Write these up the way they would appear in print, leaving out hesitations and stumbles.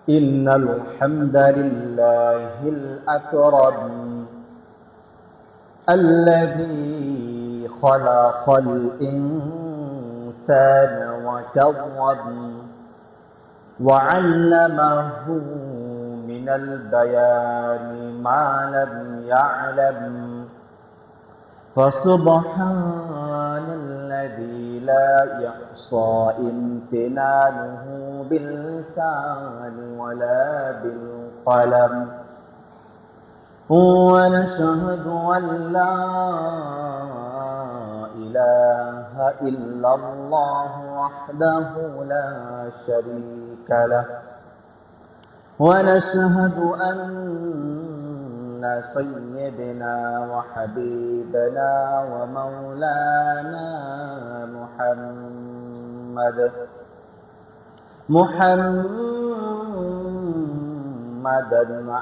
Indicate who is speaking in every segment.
Speaker 1: إن الحمد لله الأكرم الذي خلق الإنسان وكرم وعلمه من البيان ما لم يعلم فسبحان الذي لا يحصى امتنانه باللسان ولا بالقلم ونشهد أن لا إله إلا الله وحده لا شريك له ونشهد أن سيدنا وحبيبنا ومولانا محمدا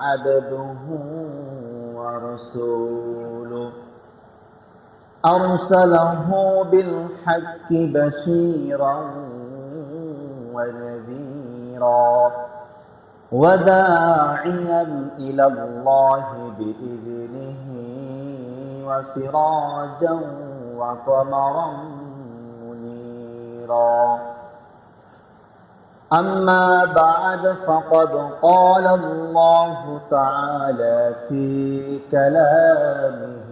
Speaker 1: عبده ورسوله أرسله بالحق بشيرا ونذيرا وداعيا إلى الله بإذنه وسراجا وقمرا منيرا أما بعد فقد قال الله تعالى في كلامه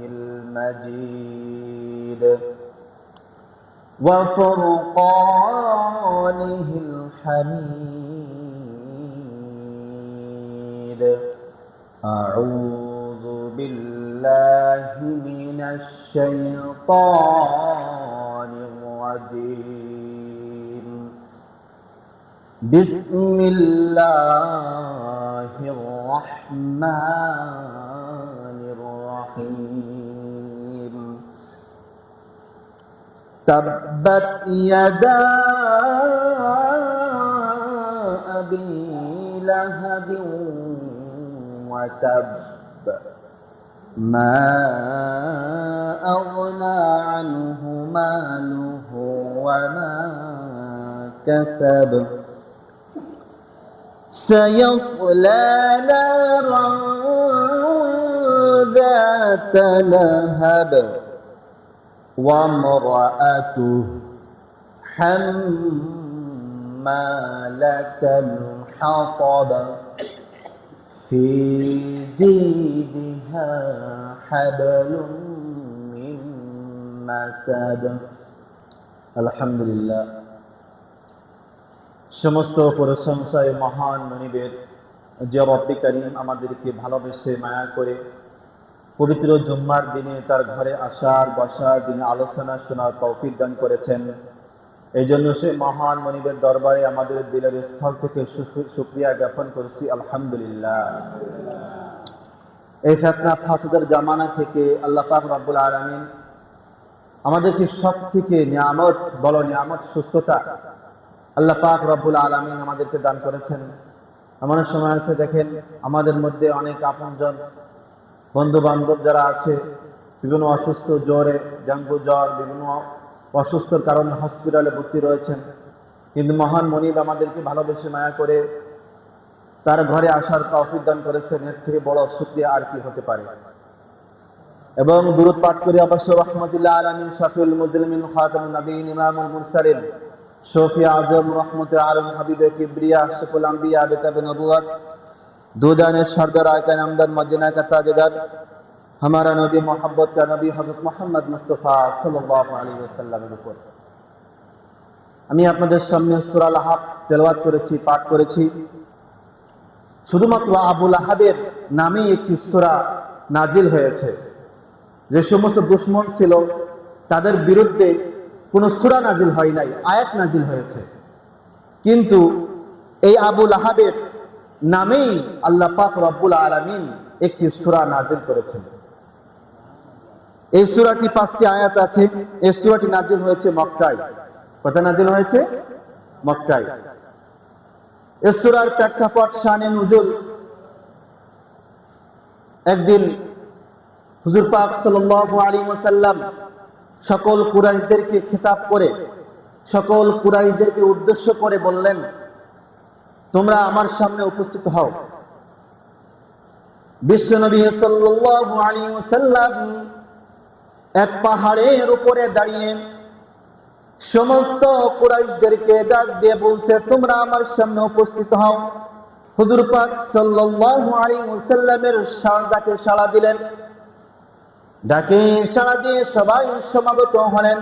Speaker 1: المجيد وفرقانه الحميد أعوذ بالله من الشيطان الرجيم بسم الله الرحمن الرحيم تبت يدا أبي لهب وتب ما أغنى عنه ماله وما كسب سيصلى نارا ذات لهب وامرأته حمالة الحطب في جيدها حبل من مسد الحمد لله সমস্ত প্রশংসায় মহান মনিবের যে রব্বে করিম আমাদেরকে ভালোবেসে মায়া করে পবিত্র জুম্মার দিনে তার ঘরে আসার বসার দিনে আলোচনা শোনার তৌফিক দান করেছেন। এই জন্য সে মহান মনিবের দরবারে আমাদের দিলের স্থল থেকে শুকরিয়া জ্ঞাপন করছি আলহামদুলিল্লাহ। এই ফিতনা ফাসাদের জামানা থেকে আল্লাহ পাক রব্বুল আলামিন আমাদেরকে সব থেকে নিয়ামত নিয়ামত সুস্থতা আল্লাহ পাক রব্বুল আলামিন আমাদেরকে দান করেছেন। এমন সময় আছে দেখেন আমাদের মধ্যে অনেক আপনজন বন্ধু বান্ধব যারা আছে বিভিন্ন অসুস্থ জ্বরে ডেঙ্গু জ্বর বিভিন্ন অসুস্থর কারণে হসপিটালে ভর্তি রয়েছেন, কিন্তু মহান মনিব আমাদেরকে ভালোবেসে মায়া করে তার ঘরে আসার তৌফিক দান করেছেন। এর থেকে বড় শুকরিয়া আর কি হতে পারে। এবং দুরূদ পাঠ করি অবশ্য রাহমাতুল্লাহ আলামিন শাফিউল মুজলিমিন খাতামুন নবীন ইমামুল মুরসালিন শফি আজম রহমতে আলম হাবিবে কিবরিয়া শফুল আম্বিয়া বেতাবে নবুয়ত দুদানের সরদার আয়কা নামদার মদিনা का ताजदार हमारा नबी मोहब्बत का नबी हजरत मोहम्मद मुस्तफा सल्लल्लाहु अलैहि वसल्लमेর উপর আমি আপনাদের সামনে সূরা লাহাব তেলাওয়াত করেছি, পাঠ করেছি। শুধুমাত্র আবু লাহাবের নামে একটি সূরা নাজিল হয়েছে। যে সমস্ত দুশমন ছিল তাদের বিরুদ্ধে কোনো সূরা নাজিল হয় নাই, আয়াত নাজিল হয়েছে। কিন্তু এই আবু লাহাবের নামেই আল্লাহ পাক রব্বুল আলামিন একটি সূরা নাজিল করেছেন। এই সূরাটি 5টি আয়াত আছে। এই সূরাটি নাজিল হয়েছে মক্কায়। কোথায় নাজিল হয়েছে? মক্কায়। এই সূরার প্রেক্ষাপট শানে নুজুল, একদিন হুজুর পাক সাল্লাল্লাহু আলাইহি ওয়াসাল্লাম সকল কুরাইশদেরকে খেতাব করে সকল কুরাইশদেরকে উদ্দেশ্য করে বললেন, তোমরা আমার সামনে উপস্থিত হও। বিশ্বনবী সাল্লাল্লাহু আলাইহি ওয়াসাল্লাম এক পাহাড়ের উপরে দাঁড়িয়ে সমস্ত কুরাইশদেরকে ডাক দিয়ে বলছে, তোমরা আমার সামনে উপস্থিত হও। হুজুর পাক সাল্লাল্লাহু আলাইহি ওয়াসাল্লামের ডাকে সাড়া দিলেন। ডাকে সাড়া দিয়ে সবাই সমাগত হলেন।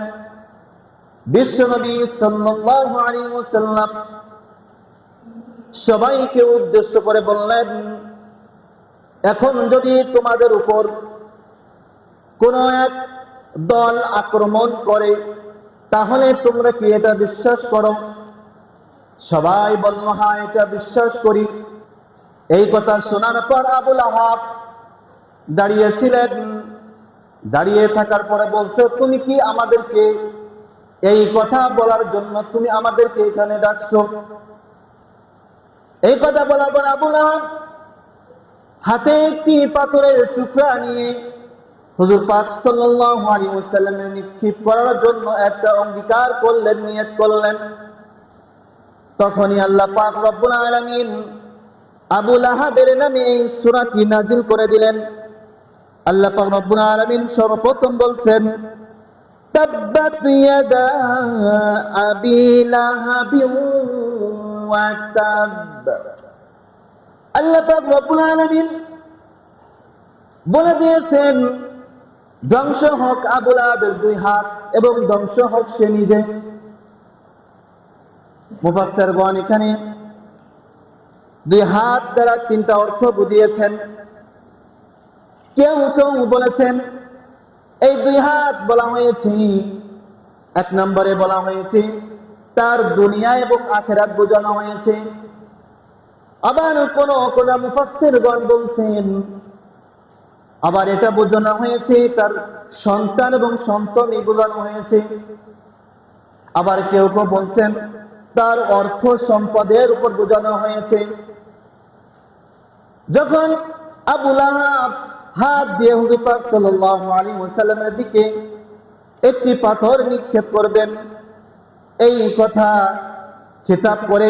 Speaker 1: বিশ্বনবী সাল্লাল্লাহু আলাইহি ওয়াসাল্লাম সবাইকে উদ্দেশ্য করে বললেন, এখন যদি তোমাদের উপর কোন এক দল আক্রমণ করে তাহলে তোমরা কি এটা বিশ্বাস করো? সবাই বলল, হ্যাঁ, এটা বিশ্বাস করি। এই কথা শোনার পর আবু লাহাব দাঁড়িয়েছিলেন। দাঁড়িয়ে থাকার পরে বলছে, তুমি কি আমাদেরকে এই কথা বলার জন্য তুমি আমাদেরকে এখানে ডাকছো? এই কথা বলার পর আবু লাহাব হাতে একটি পাথরের টুকরা নিয়ে হুজুর পাক সাল্লাল্লাহু আলাইহি ওয়াসাল্লামের নিক্ষেপ করার জন্য একটা অঙ্গীকার করলেন, নিয়ত করলেন। তখনই আল্লাহ পাক রব্বুল আলামিন আবু লাহাবের নামে এই সূরাটি নাজিল করে দিলেন। আল্লাহ পাক রব্বুল আলামিন সর্বপ্রথম বলছেন, তাব্বাত ইয়াদা আবি লাহাবিন ওয়া তাব। আল্লাহ পাক রব্বুল আলামিন বলে দিয়েছেন, ধ্বংস হোক আবু লাহাবের দুই হাত এবং ধ্বংস হোক সে নিজে। মুফাসসিরগণ এখানে দুই হাত দ্বারা তিনটা অর্থ বুঝিয়েছেন। কেউ কেউ বলেছেন এই দুই হাত বলা হয়েছে, এক নম্বরে বলা হয়েছে তার দুনিয়া এবং আখিরাত বোঝানো হয়েছে। আবার কোন কোন মুফাসসিরগণ বলছেন আবার এটা বোঝানো হয়েছে তার সন্তান এবং সন্তানই বোঝানো হয়েছে। আবার কেউ কেউ বলছেন তার অর্থ সম্পদের উপর বোঝানো হয়েছে। যখন আবু লাহাব হাত দিয়ে হুজুর পাক সাল্লাল্লাহু আলাইহি ওয়াসাল্লামের দিকে একটি পাথর নিক্ষেপ করবেন, এই কথা খেতাব করে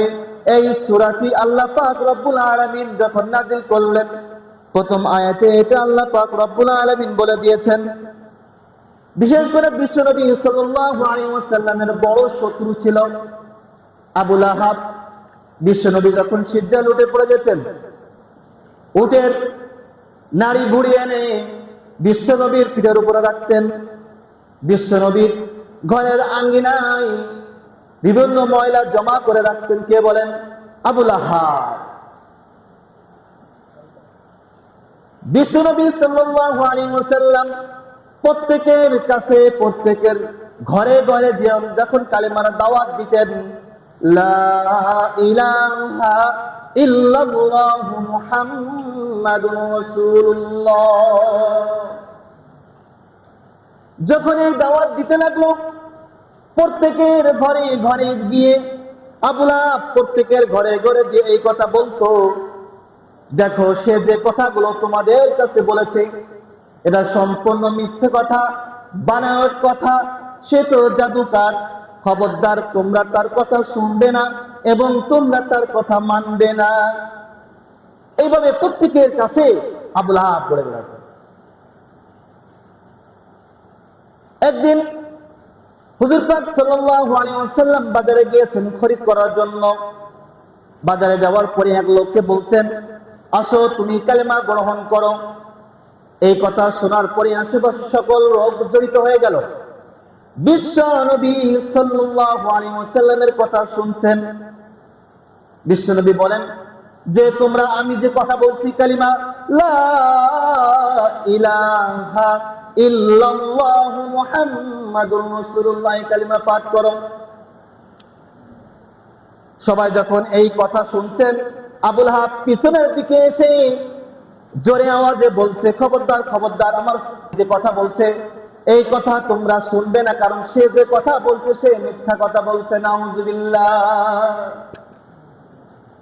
Speaker 1: এই সূরাটি আল্লাহ পাক রব্বুল আলামিন যখন নাযিল করলেন, প্রথম আয়াতে এটা আল্লাহ পাক রব্বুল আলামিন বলে দিয়েছেন। বিশেষ করে বিশ্বনবী সাল্লাল্লাহু আলাইহি ওয়াসাল্লামের বড় শত্রু ছিল আবু লাহাব। বিশ্বনবী যখন সিজদায় উঠে পড়ে যেতেন, উটের নাড়ি ভুড়ি এনে বিশ্বনবীর পিঠের উপরে রাখতেন। বিশ্বনবীর ঘরের আঙ্গিনায় বিভিন্ন ময়লা জমা করে রাখতেন। কে বলেন? আবু লাহাব। বিশ্বনবী সাল্লাল্লাহু আলাইহি ওয়াসাল্লাম প্রত্যেকের কাছে, প্রত্যেকের ঘরে ঘরে যখন কালেমার দাওয়াত দিতেন, লা ইলাহা ইল্লাল্লাহু মুহাম্মাদুর রাসূলুল্লাহ, যখন এই দাওয়াত দিতে লাগলো, প্রত্যেকের ঘরে ঘরে গিয়ে আবু লাহাব প্রত্যেকের ঘরে ঘরে দিয়ে এই কথা বলতো, দেখো সে যে কথাগুলো তোমাদের কাছে বলেছে এটা সম্পূর্ণ মিথ্যে কথা, বানাওয়ার কথা, সে তো জাদুকার। খবরদার, তোমরা তার কথা শুনবে না এবং তোমরা তার কথা মানবে না। এইভাবে প্রত্যেকের কাছে আবু লাহাব বলে বেড়াতো। একদিন হুজুর পাক সাল্লাল্লাহু আলাইহি ওয়াসাল্লাম বাজারে গিয়েছেন খরিদ করার জন্য। বাজারে যাওয়ার পরে এক লোককে বলছেন, আসো তুমি কালেমা গ্রহণ করো। এই কথা শোনার পরে আশেপাশে সকল লোক জড়িত হয়ে গেল। বিশ্ব নবী সাল্লাল্লাহু আলাইহি ওয়াসাল্লামের কথা শুনছেন। বিশ্ব নবী বলেন যে তোমরা আমি যে কথা বলছি কালিমা লা ইলাহা ইল্লাল্লাহু মুহাম্মাদুর রাসূলুল্লাহ কালিমা পাঠ করো। সবাই যখন এই কথা শুনছেন, আবু লাহাব পিছনের দিকে এসে জোরে আওয়াজে বলছে, খবরদার খবরদার, আমার যে কথা বলছে এই কথা তোমরা শুনবে না, কারণ সে যে কথা বলছে সে মিথ্যা কথা বলছে। নাউযুবিল্লাহ।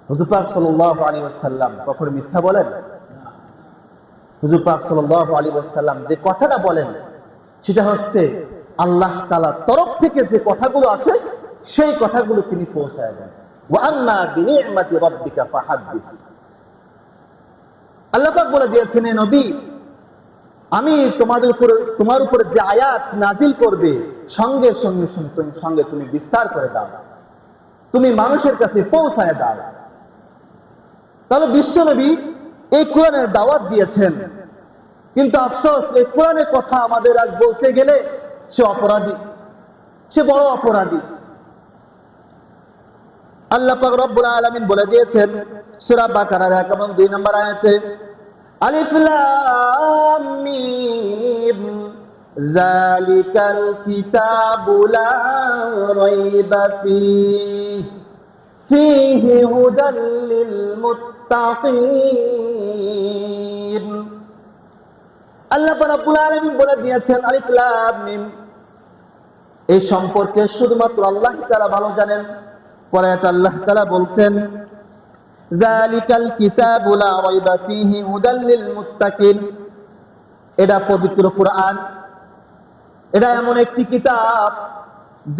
Speaker 1: হুজুর পাক সাল্লাল্লাহু আলাইহি ওয়াসাল্লাম কখনো মিথ্যা বলেন? হুজুর পাক সাল্লাল্লাহু আলাইহি ওয়াসাল্লাম যে কথাটা বলেন সেটা হচ্ছে আল্লাহ তাআলার তরফ থেকে যে কথাগুলো আসে সেই কথাগুলো তিনি পৌঁছায় দেন। ওয়া আম্মা বিনি'মাতি রাব্বিকা ফাহাদ্দিস। আল্লাহ পাক বলে দিয়েছেন, হে নবী, আমি তোমার উপর যে আয়াত নাজিল করবে সঙ্গে সঙ্গে সঙ্গে তুমি বিস্তার করে দাও, তুমি মানুষের কাছে পৌঁছায় দাও। তাহলে বিশ্বনবী এই কোরআনের দাওয়াত দিয়েছেন, কিন্তু আফসোস এই কোরআনের কথা আমাদের আজ বলতে গেলে সে অপরাধী, সে বড় অপরাধী। আল্লাহ পাক রব্বুল আলামিন বলে দিয়েছেন সূরা বাকারার 1 এবং 2 নম্বর আয়াতে, আলিফ লাম মিম যালিকাল কিতাবু লা রাইবা ফীহি হুদাল লিল মুত্তাকিন। আল্লাহ রাব্বুল আলামিন বলে দিয়েছেন আলিফ লাম মিম, এই সম্পর্কে শুধুমাত্র আল্লাহ তাআলা ভালো জানেন। পরে আল্লাহ তাআলা বলছেন, যালিকাল কিতাবু লা রাইবা ফীহি হুদাল লিল মুত্তাকিন। এটা পবিত্র কোরআন, এটা এমন একটি কিতাব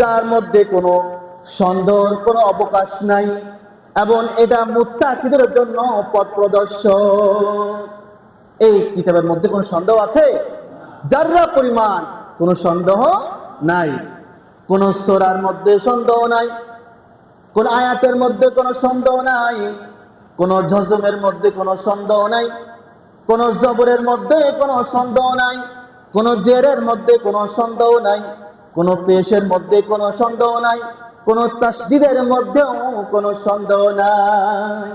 Speaker 1: যার মধ্যে কোনো সন্দেহের কোনো অবকাশ নাই, এবং এটা মুত্তাকিদের জন্য পথ প্রদর্শক। এই কিতাবের মধ্যে কোনো সন্দেহ আছে? যাররা পরিমাণ কোনো সন্দেহ নাই। কোন সূরার মধ্যে সন্দেহ নাই, কোন আয়াতের মধ্যে কোনো সন্দেহ নাই, কোন জজমের মধ্যে কোনো সন্দেহ নাই, কোন জবরের মধ্যে কোনো সন্দেহ নাই, কোন জেরের মধ্যে কোনো সন্দেহ নাই, কোন পেশের মধ্যে কোনো সন্দেহ নাই, কোন তাসদীদের মধ্যেও কোনো সন্দেহ নাই।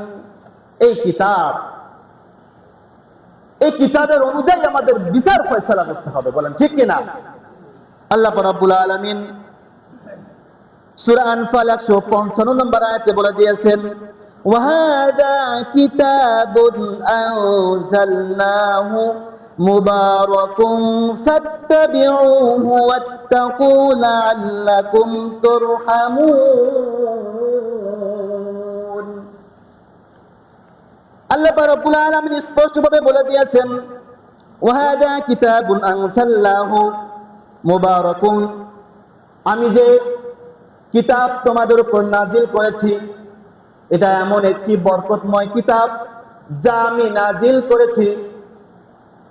Speaker 1: এই কিতাবের অনুযায়ী আমাদের বিচার ফয়সালা করতে হবে, বলেন ঠিক কিনা? আল্লাহ রাব্বুল আলামিন সূরা আনফাল 155 নম্বর আয়াতে বলে দিয়েছেন, ওয়া হাযা কিতাবুন আনজালনাহু মুবারাকুম ফাত্তাবিউহু ওয়াত্তাকু লাআল্লাকুম তুরহামুন। আল্লাহ রাব্বুল আলামিন স্পষ্টভাবে বলে দিয়েছেন, ওয়া হাযা কিতাবুন আনজালনাহু মুবারাকুন, আমি যে কিতাব তোমাদের উপর নাজিল করেছি এটা এমন একটি বরকতময় কিতাব যা আমি নাজিল করেছি,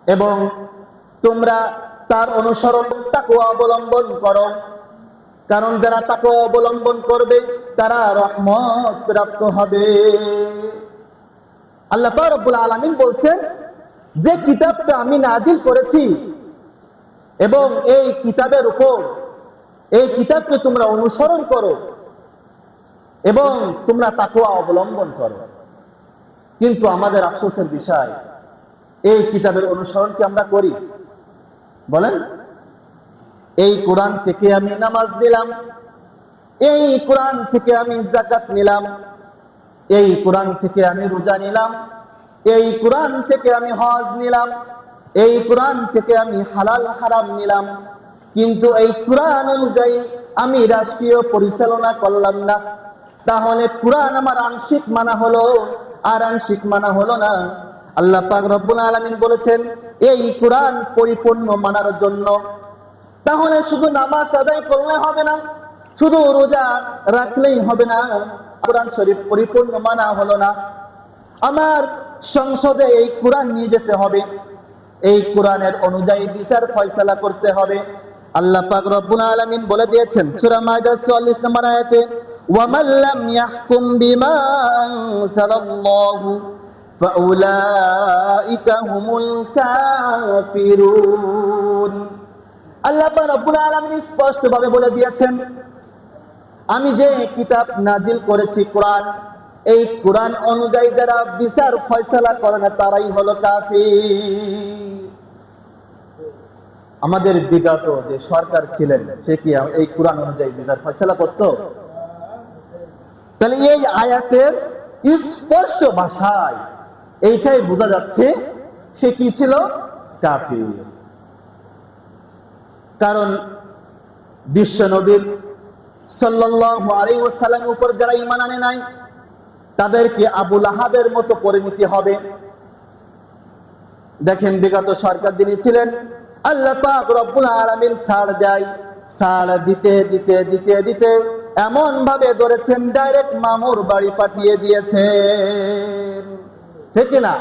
Speaker 1: এবং তোমরা তার অনুসরণ তাকওয়া অবলম্বন করো, কারণ যারা তাকওয়া অবলম্বন করবে তারা রহমত প্রাপ্ত হবে। আল্লাহ পাক রব্বুল আলামিন বলছেন যে কিতাবটা আমি নাজিল করেছি এবং এই কিতাবের উপর, এই কিতাবকে তোমরা অনুসরণ করো এবং তোমরা তাকওয়া অবলম্বন করো। কিন্তু আমাদের আফসোসের বিষয়, এই কিতাবের অনুসরণ কি আমরা করি? বলেন, এই কোরআন থেকে আমি নামাজ নিলাম, এই কোরআন থেকে আমি যাকাত নিলাম, এই কোরআন থেকে আমি রোজা নিলাম, এই কোরআন থেকে আমি হজ নিলাম, এই কোরআন থেকে আমি হালাল হারাম নিলাম, কিন্তু এই কোরআন অনুযায়ী আমি রাষ্ট্রীয় পরিচালনা করলাম না। তাহলে কোরআন আমার আংশিক মানা হলো আর আংশিক মানা হলো না। আল্লাহ পাক রব্বুল আলামিন বলেছেন এই কোরআন পরিপূর্ণ মানার জন্য তাহলে শুধু নামাজ আদায় করলে হবে না, শুধু রোজা রাখলেই হবে না, কোরআন শরীফ পরিপূর্ণ মানা হলো না। আমার সংসদে এই কোরআন নিয়ে যেতে হবে, এই কোরআনের অনুযায়ী বিচার ফয়সালা করতে হবে। আল্লাহ পাক রব্বুল আলামিন বলে দিয়েছেন সূরা মাইদা 44 নম্বর আয়াতে, ওয়া মান লাম ইয়াহকুম বিমা আনজালাল্লাহু ফাউলাইকা হুমুল কাফিরুন। আল্লাহ পাক রব্বুল আলামিন স্পষ্টভাবে বলে দিয়েছেন আমি যে কিতাব নাজিল করেছি কোরআন, এই কোরআন অনুযায়ী যারা বিচার ফয়সালা করে না তারাই হলো কাফির। আমাদের বিগত যে সরকার ছিলেন সে কি এই কোরআন অনুযায়ী বিচার ফয়সালা করতো? তাহলে এই আয়াতের স্পষ্ট ভাষায় এইটাই বোঝা যাচ্ছে সে কি ছিল? কাফির। কারণ বিশ্ব নবীর সাল্লাল্লাহু আলাইহি ওয়াসাল্লামের উপর যারা ঈমান আনে নাই তাদেরকে আবু লাহাবের মতো পরিণতি হবে। দেখেন বিগত সরকার যিনি ছিলেন আল্লাহ পাক রব্বুল আলামিন ছাড় দেয়, ছাড় দিতে দিতে দিতে দিতে এমন ভাবে ধরেছেন ডাইরেক্ট মামুর বাড়ি পাঠিয়ে দিয়েছেন, ঠিক না?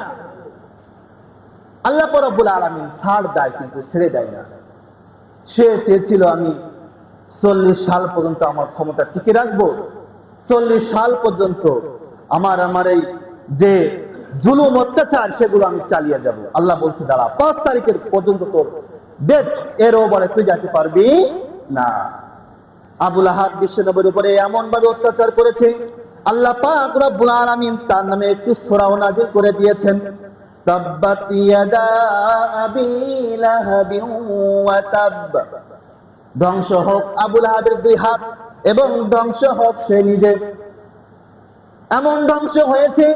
Speaker 1: আল্লাহ রাব্বুল আলামিন ছাড় দেয় কিন্তু ছেড়ে দেয় না। সে চেয়েছিল আমি 40 সাল পর্যন্ত আমার ক্ষমতা টিকে রাখবো, 40 সাল পর্যন্ত আমার এই যে জুলুম অত্যাচার সেগুলো আমি চালিয়ে যাব। আল্লাহ বলছে দাঁড়া, 5 তারিখের পর্যন্ত তোর ডেট, এর ওপরে তুই যেতে পারবি না। আবু লাহাব বিশ্বনবীর উপরে এমন ভাবে অত্যাচার করেছে, আল্লাহ পাক রব্বুল আলামিন তার নামে একটু সূরা নাযিল করে দিয়েছেন, তাব্বাত ইয়াদা আবি লাহাবিন ওয়া তাব। ধ্বংস হোক আবু লাহাবের 2 হাত, এবং ধ্বংস হোক সে নিজে। এমন ধ্বংস হয়েছে,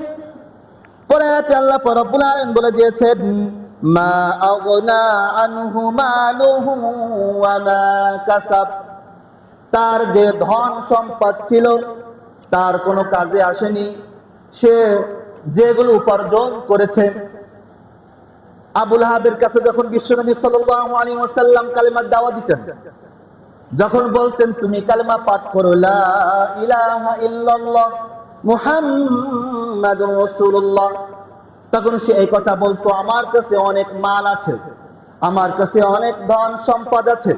Speaker 1: পরে আল্লাহ রব্বুল আলামিন বলে দিয়েছেন, মা আগনা আনহু মালুহু ওয়া মা কাসাব। তার যে ধন সম্পদ ছিল তার কোনো কাজে আসেনি, সে যেগুলো উপার্জন করেছে। আবু লাহাবের কাছে যখন বিশ্বনবী সাল্লাল্লাহু আলাইহি ওয়াসাল্লাম কালেমার দাওয়াত দিতেন, যখন বলতেন তুমি কালেমা পাঠ করো, লা ইলাহা ইল্লাল্লাহ মুহাম্মাদুর রাসূলুল্লাহ, তখন সে এই কথা বলতো, আমার কাছে অনেক মাল আছে, আমার কাছে অনেক ধন সম্পদ আছে,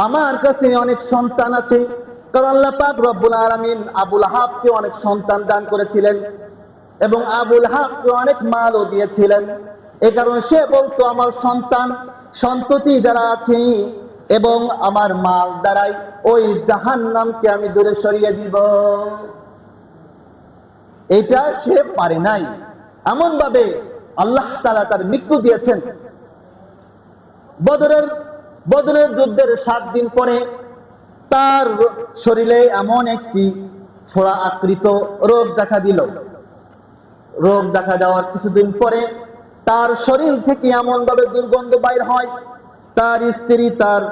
Speaker 1: আমার কাছে অনেক সন্তান আছে। কারণ আল্লাহ পাক রব্বুল আলামিন আবু লাহাবকে অনেক সন্তান দান করেছিলেন এবং আবু লাহাবকে অনেক মালও দিয়েছিলেন। এই কারণে সে বলতো আমার সন্তান সন্ততি যারা আছে এবং আমার মাল দ্বারাই ওই জাহান্নামকে আমি দূরে সরিয়ে দিব। এটা সে পারে নাই, এমন ভাবে আল্লাহ তাআলা তার মৃত্যু দিয়েছেন। বদরের যুদ্ধের 7 দিন পরে তার শরীরে এমন একটি ফোড়া আকৃত রোগ দেখা দিল। রোগ দেখা দেওয়ার কিছুদিন পরে তার শরীর থেকে এমন ভাবে দুর্গন্ধ বাইর হয়, তার স্ত্রী, তার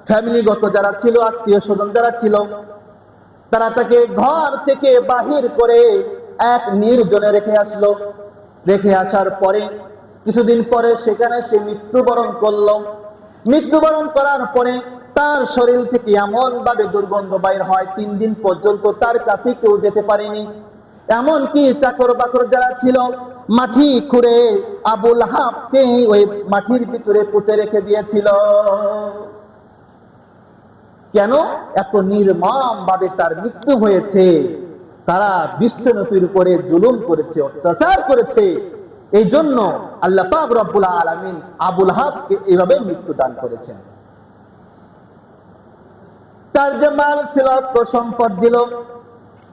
Speaker 1: ফ্যামিলিগত যারা ছিল, আত্মীয় স্বজন যারা ছিল, তারা তাকে ঘর থেকে বাহির করে এক নির্জনে রেখে আসলো। রেখে আসার পরে কিছুদিন পরে সেখানে সে মৃত্যুবরণ করলো। মৃত্যুবরণ করার পরে তার শরীর থেকে এমন ভাবে দুর্গন্ধ বাইর হয়, 3 দিন পর্যন্ত তার কাছে কেউ যেতে পারেনি। এমনকি চাকর বাকর যারা ছিল মাটি খুঁড়ে আবু লাহাবকে ওই মাটির ভিতরে পুঁতে রেখে দিয়েছিল। কেন? এত নির্মম ভাবে তার মৃত্যু হয়েছে। তারা বিশ্বনবীর উপরে জুলুম করেছে, অত্যাচার করেছে। এই জন্য আল্লাহ পাক রব্বুল আলামিন আবু লাহাবকে এইভাবে মৃত্যু দান করেছেন। তার যে মাল ছিল, সম্পদ দিল,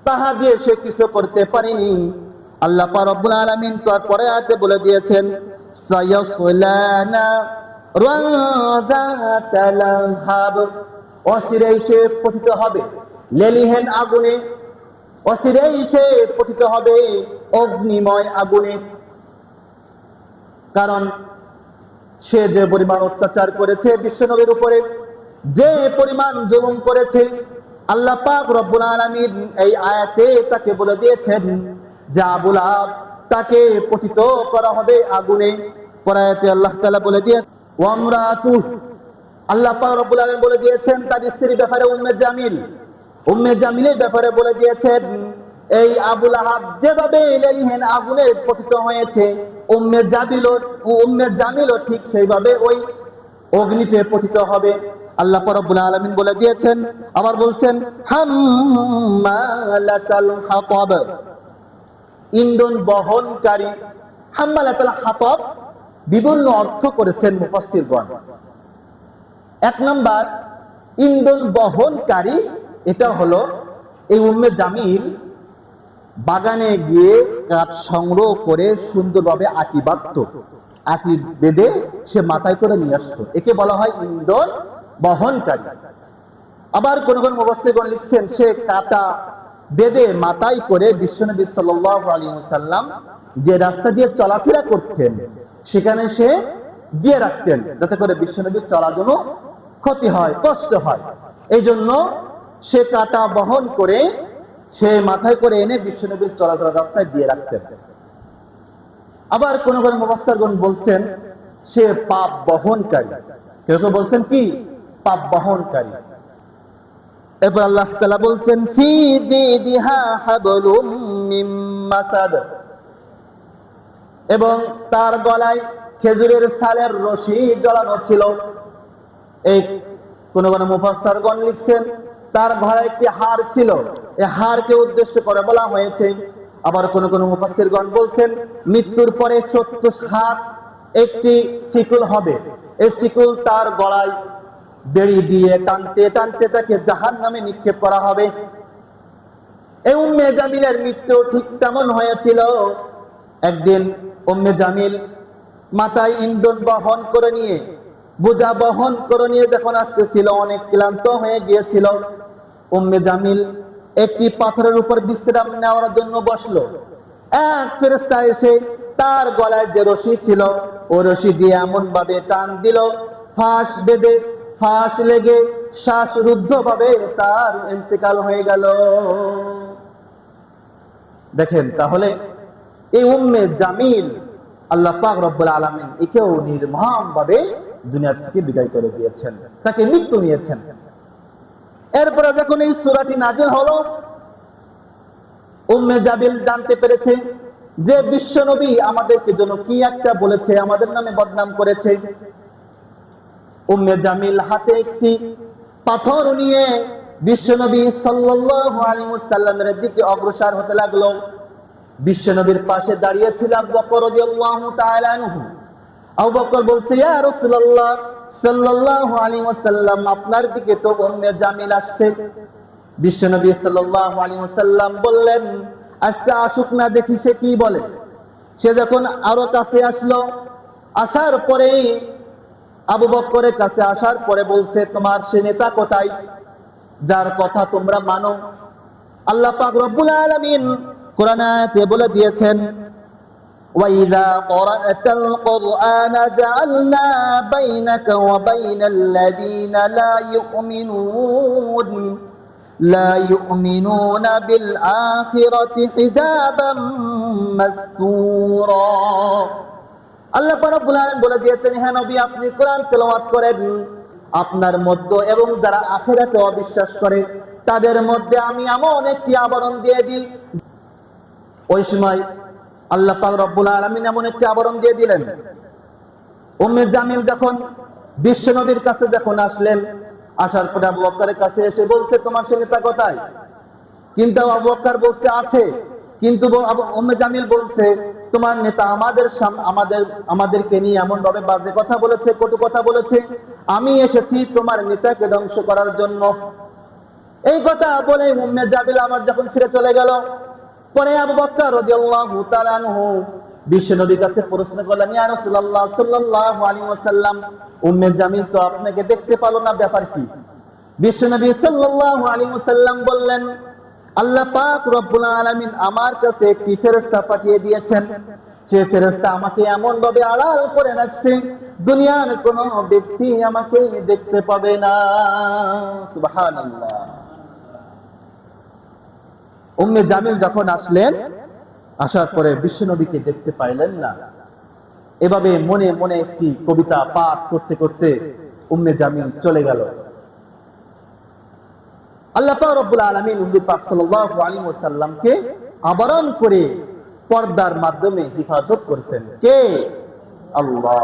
Speaker 1: তাহা দিয়ে সে কিছু করতে পারেনি। আল্লাহ পাক রব্বুল আলামিন তারপরে আয়াতে বলে দিয়েছেন, সায়াসলানা রাযাতা লাহাব। অচিরেই সে পতিত হবে লেলিহেন আগুনে, অচিরেই সে পতিত হবে অগ্নিময় আগুনে। কারণ সে যে পরিমাণ অত্যাচার করেছে বিশ্বনবীর উপরে, যে পরিমাণ জুলুম করেছে, আল্লাহ পাক রব্বুল আলামিন এই আয়াতে তাকে বলে দিয়েছেন যে আবু লাহাব তাকে পতিত করা হবে আগুনে। পরে আয়াতে আল্লাহ তাআলা বলে দিয়ে ওয়ামরাতু, আল্লাহ পাক রব্বুল আলামিন বলে দিয়েছেন তার স্ত্রীর ব্যাপারে উম্মে জামিলের ব্যাপারে বলে দিয়েছেন, এই আবু লাহাব যেভাবে লেলিহেন আগুনে পতিত হয়েছে, উম্মে জামিলও ঠিক সেইভাবে ওই অগ্নিতে পতিত হবে। আল্লাহ রব্বুল আলামিন বলে দিয়েছেন, আবার বলছেন হাম্মালাতাল হাতাব, ইন্ধন বহনকারী। হাম্মালাতাল হাতাব বিভিন্ন অর্থ করেছেন মুফাসসিরগণ। 1 নাম্বার, ইন্ধন বহনকারী, এটা হলো এই উম্মে জামিল বাগানে গিয়ে কাঠ সংগ্রহ করে সুন্দরভাবে আটি বাঁধত, আটি বেঁধে সে মাথায় করে নিয়ে আসতো, একে বলা হয় ইন্ধন বহনকারী। আবার কোন মুফাসসিরগণ লিখছেন সে কাটা বেঁধে মাথায় করে বিশ্বনবী সাল্লাল্লাহু আলাইহি ওয়াসাল্লাম যে রাস্তা দিয়ে চলাফেরা করতেন সেখানে সে দিয়ে রাখতেন, যাতে করে বিশ্বনবীর চলার জন্য ক্ষতি হয়, কষ্ট হয়। এই জন্য সে কাটা বহন করে সে মাথায় করে এনে বিশ্বনবীর চলাচল রাস্তায় দিয়ে রাখতেন। আবার কোন মুফাসসিরগণ বলছেন সে পাপ বহনকারী, কেউ কেউ বলছেন কি পাপ বহনকারী। এরপর আল্লাহ তাআলা বলছেন ফি জিদিহা হাবলুম মিন মাসাদ, এবং তার গলায় খেজুরের ছালের রশি জড়ানো ছিল। এই কোন কোন মুফাসসিরগণ লিখছেন তার গলায় একটি হার ছিল, এই হারকে উদ্দেশ্য করে বলা হয়েছে। আবার কোন কোন মুফাসসিরগণ বলছেন মৃত্যুর পরে 14 হাত একটি শিকল হবে, এই শিকল তার গলায় বেড়ি দিয়ে টানতে টানতে তাকে জাহান্নামে নিক্ষেপ করা হবে। এই উম্মে জামিলের মৃত্যু ঠিক তেমন হয়েছিল। একদিন উম্মে জামিল মাথায় ইন্ধন বহন করে নিয়ে, বোঝা বহন করে নিয়ে যখন আসতেছিল, অনেক ক্লান্ত হয়ে গিয়েছিল। উম্মে জামিল একটি পাথরের উপর বিশ্রাম নেওয়ার জন্য বসলো। এক ফেরেশতা এসে তার গলায় যে রশি ছিল ও রশি দিয়ে এমন ভাবে টান দিল, ফাঁস বেঁধে ফাঁস লেগে শ্বাসরুদ্ধ ভাবে তার ইন্তেকাল হয়ে গেল। দেখেন, তাহলে এই উম্মে জামিল আল্লাহ পাক রব্বুল আলামিন একেও নির্মম ভাবে দুনিয়া থেকে বিদায় করে দিয়েছেন, তাকে মৃত্যু নিয়েছেন। এরপরে যখন এই সূরাটি নাযিল হলো, উম্মে জামিল জানতে পেরেছে যে বিশ্বনবী আমাদেরকে জন্য কি একটা বলেছে, আমাদের নামে বদনাম করেছে। উম্মে জামিল হাতে একটি পাথর নিয়ে বিশ্বনবী সাল্লাল্লাহু আলাইহি ওয়াসাল্লামের দিকে অগ্রসর হতে লাগলো। বিশ্বনবীর পাশে দাঁড়িয়ে ছিল আবু বকর রাদিয়াল্লাহু তাআলা আনহু। আবু বকর বলছে, ইয়া রাসূলুল্লাহ সাল্লাল্লাহু আলাইহি ওয়াসাল্লাম, আপনার দিকে তো উম্মে জামিল আসছে। বিশ্বনবী সাল্লাল্লাহু আলাইহি ওয়াসাল্লাম বললেন, আচ্ছা আসুক না, দেখি সে কি বলে। সে যখন আরো কাছে আসলো, আসার পরে আবু বকরের কাছে আসার পরে বলছে, তোমার সে নেতা কোথায় যার কথা তোমরা মানো? আল্লাহ পাক রব্বুল আলামিন কোরআনে বলে দিয়েছেন, ওয়াইদা ক্বরাআতাল কুরআনা জাআলনা বাইনাকা ওয়া বাইনাল্লাযীনা লা ইউমিনুনা বিল আখিরাতি হিজাবাম মাসতুরা। আল্লাহ পাক রব্বুল আলামিন বলে দিয়েছেন, হে নবী, আপনি কোরআন তেলাওয়াত করেন, আপনার মধ্যে এবং যারা আখিরাতে অবিশ্বাস করে তাদের মধ্যে আমি এমন একটি আবরণ দিয়ে দিই। ওই সময় আল্লাহ পাক রব্বুল আলামিন এমন একটি আবরণ দিয়ে দিলেন। উম্মে জামিল যখন বিশ্বনবীর কাছে যখন আসলেন, আসার পরে আবু বকরের কাছে এসে বলছে, তোমার সে নেতা কোথায়? কিন্তু আবু বকর বলছে আছে, কিন্তু উম্মে জামিল বলছে, তোমার নেতা আমাদেরকে নিয়ে এমন ভাবে বাজে কথা বলেছে, কটু কথা বলেছে, আমি এসেছি তোমার নেতাকে ধ্বংস করার জন্য। এই কথা বলে উম্মে জামিল আবার যখন ফিরে চলে গেল, পরে আবু বকর রাদিয়াল্লাহু তাআলা আনহু বিশ্বনবীর কাছে প্রশ্ন করলেন, ইয়া রাসূলুল্লাহ সাল্লাল্লাহু আলাইহি ওয়াসাল্লাম, উম্মে জামিল তো আপনাকে দেখতে পেল না, ব্যাপার কি? বিশ্বনবী সাল্লাল্লাহু আলাইহি ওয়াসাল্লাম বললেন, আল্লাহ পাক রব্বুল আলামিন আমার কাছে একটি ফেরেশতা পাঠিয়ে দিয়েছেন। সেই ফেরেশতা আমাকে এমন ভাবে আড়াল করে রাখছে, দুনিয়ার কোনো ব্যক্তি আমাকে দেখতে পাবে না। সুবহানাল্লাহ। উম্মে জামিল যখন আসলেন, আসার পরে বিশ্বনবীকে দেখতে পাইলেন না। এভাবে মনে মনে একটি কবিতা পাঠ করতে করতে উম্মে জামিল চলে গেল। আল্লাহ পাক রব্বুল আলামিন হুজুর পাক সাল্লাল্লাহু আলাইহি ওয়াসাল্লামকে আবরণ করে পর্দার মাধ্যমে হেফাজত করেছেন। কে? আল্লাহ।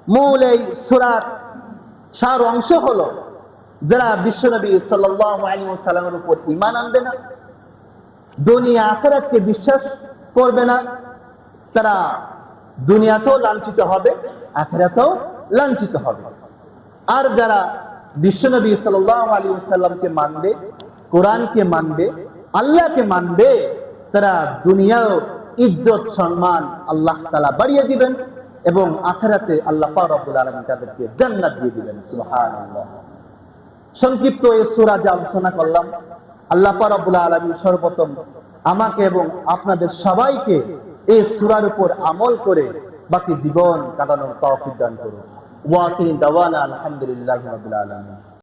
Speaker 1: মূল এই সূরার সার অংশ হলো, যারা বিশ্বনবী সাল্লাল্লাহু আলাইহি ওয়াসাল্লামের উপর ঈমান আনবে না, দুনিয়া আখিরাতকে বিশ্বাস করবে না, তারা দুনিয়াতেও লাঞ্ছিত হবে, আখিরাতেও লাঞ্ছিত হবে। আর যারা বিশ্বনবী সাল্লাল্লাহু আলাইহি ওয়াসাল্লামকে মানবে, কোরআনকে মানবে, আল্লাহকে মানবে, তারা দুনিয়াও ইজ্জত সম্মান আল্লাহ তাআলা বাড়িয়ে দিবেন এবং আখিরাতে আল্লাহ পাক রব্বুল আলামিন তাদেরকে জান্নাত দিয়ে দিবেন। সুবহানাল্লাহ। সংক্ষিপ্ত এই সূরা যা আলোচনা করলাম, আল্লাহ পাক রব্বুল আলামিন সর্বপ্রথম আমাকে এবং আপনাদের সবাইকে এই সূরার উপর আমল করে বাকি জীবন কাটানোর তৌফিক দান করুন। ওয়া আখিরু দাওয়ানা আলহামদুলিল্লাহি রাব্বিল আলামিন।